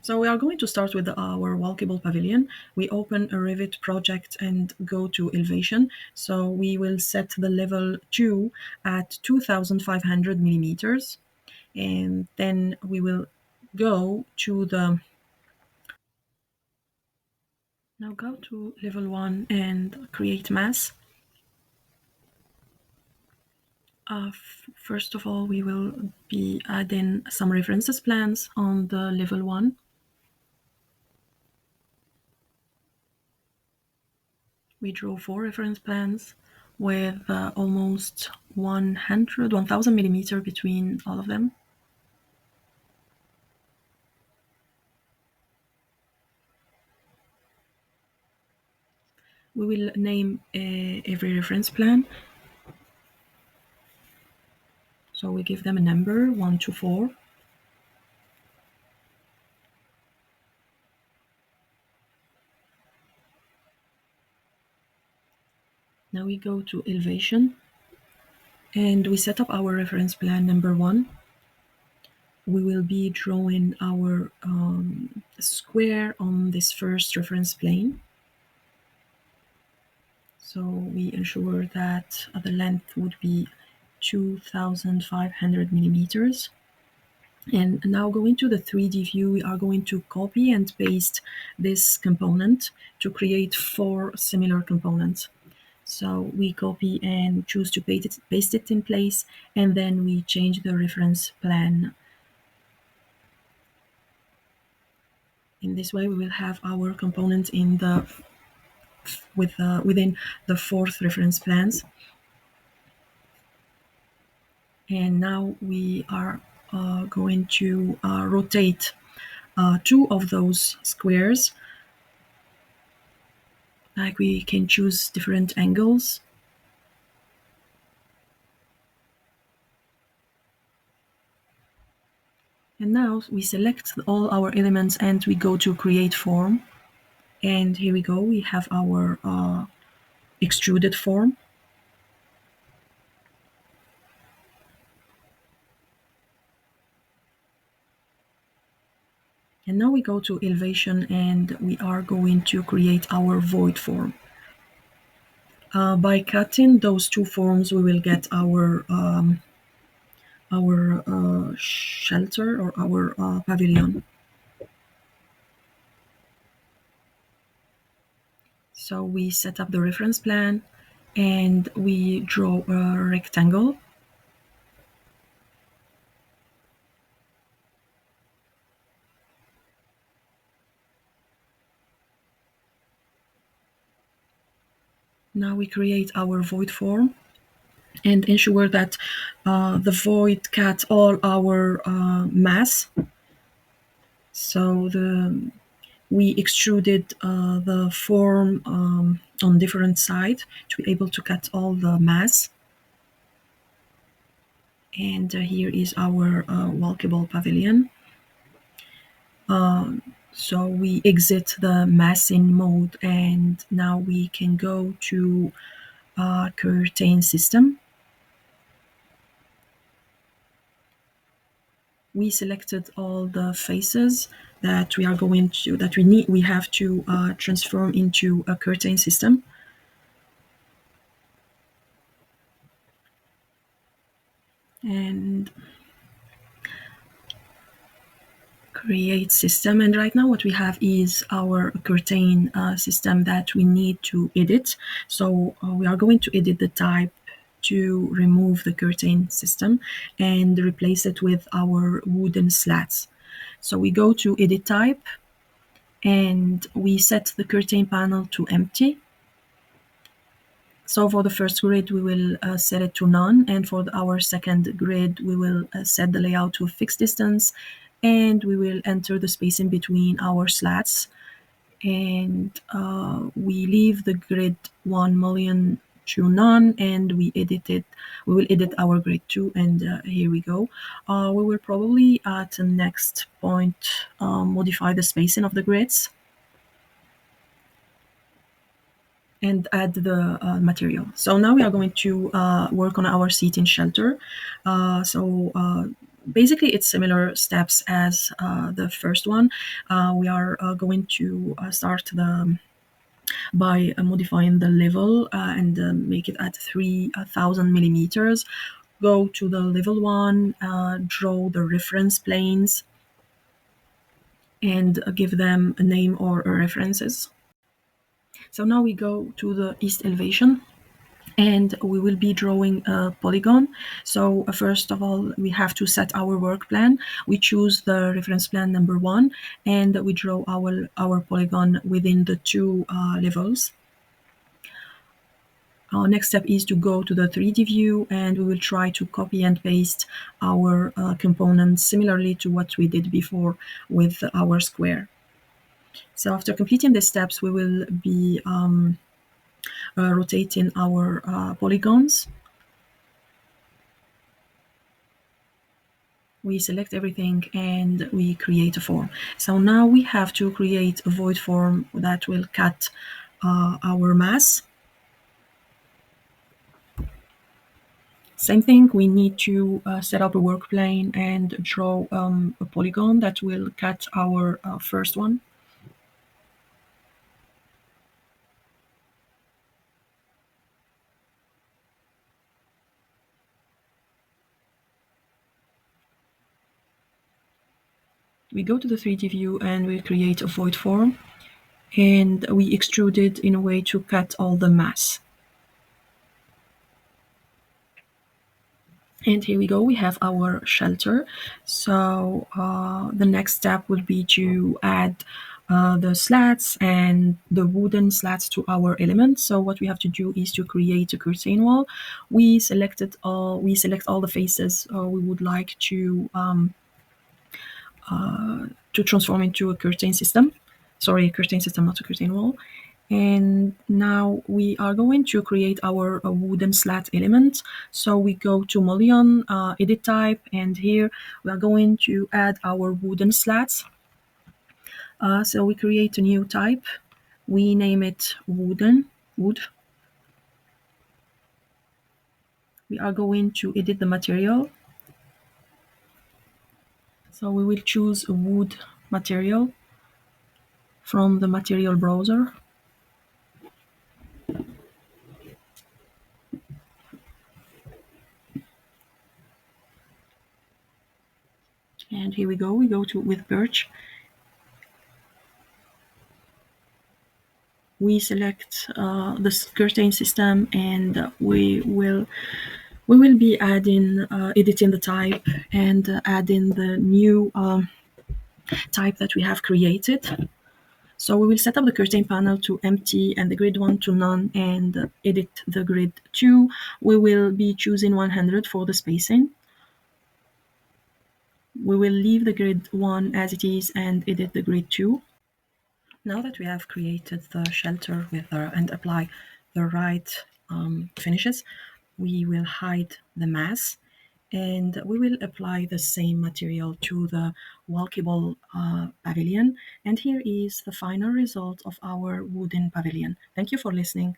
So we are going to start with our walkable pavilion. We open a Revit project and go to elevation. So we will set the level 2 at 2500 millimeters. And then we will go to the now go to level 1 and create mass. First of all, we will be adding some references plans on the level 1. We draw 4 reference plans with almost 1,000 millimeter between all of them. We will name every reference plan. So we give them a number, 1 to 4. Now we go to elevation and we set up our reference plan number 1. We will be drawing our square on this first reference plane. So we ensure that the length would be 2500 millimeters. And now going to the 3D view, we are going to copy and paste this component to create 4 similar components. So we copy and choose to paste it in place, and then we change the reference plan. In this way, we will have our component in the within the 4th reference plans. And now we are going to rotate 2 of those squares. Like we can choose different angles. And now we select all our elements and we go to create form. And here we go, we have our extruded form. And now we go to elevation and we are going to create our void form. By cutting those 2 forms, we will get our shelter or our pavilion. So we set up the reference plan and we draw a rectangle. Now we create our void form and ensure that the void cuts all our mass. So we extruded the form on different sides to be able to cut all the mass. And here is our walkable pavilion. So we exit the massing mode and now we can go to curtain system. We selected all the faces that we have to transform into a curtain system. And create system, and right now what we have is our curtain system that we need to edit. So we are going to edit the type to remove the curtain system and replace it with our wooden slats. So we go to edit type and we set the curtain panel to empty. So for the first grid, we will set it to none, and for our second grid, we will set the layout to a fixed distance, and we will enter the spacing between our slats, and we leave the grid 1 million to none, and we will edit our grid 2, and here we go. We will probably at the next point modify the spacing of the grids and add the material. So now we are going to work on our seating shelter. basically it's similar steps as the first one. We are going to start by modifying the level and make it at 3000 millimeters. Go to the level one, draw the reference planes, and give them a name or references. So now we go to the east elevation, and we will be drawing a polygon. So first of all, we have to set our work plan. We choose the reference plan number one, and we draw our polygon within the two levels. Our next step is to go to the 3D view, and we will try to copy and paste our components similarly to what we did before with our square. So after completing the steps, we will be rotating our polygons. We select everything and we create a form. So now we have to create a void form that will cut our mass. Same thing, we need to set up a work plane and draw a polygon that will cut our first one. We go to the 3D view and we create a void form, and we extrude it in a way to cut all the mass. And here we go, we have our shelter. So the next step would be to add the slats and the wooden slats to our element. So what we have to do is to create a curtain wall. We select all the faces we would like to transform into a curtain system. Sorry, a curtain system, not a curtain wall. And now we are going to create our wooden slat element. So we go to Mullion, edit type, and here we are going to add our wooden slats. So we create a new type. We name it wood. We are going to edit the material. So we will choose a wood material from the material browser. And here we go to with birch. We select the curtain system, and we will be adding editing the type and adding the new type that we have created. So we will set up the curtain panel to empty and the grid 1 to none, and edit the grid 2. We will be choosing 100 for the spacing. We will leave the grid 1 as it is and edit the grid 2. Now that we have created the shelter with and apply the right finishes, we will hide the mass, and we will apply the same material to the walkable pavilion. And here is the final result of our wooden pavilion. Thank you for listening.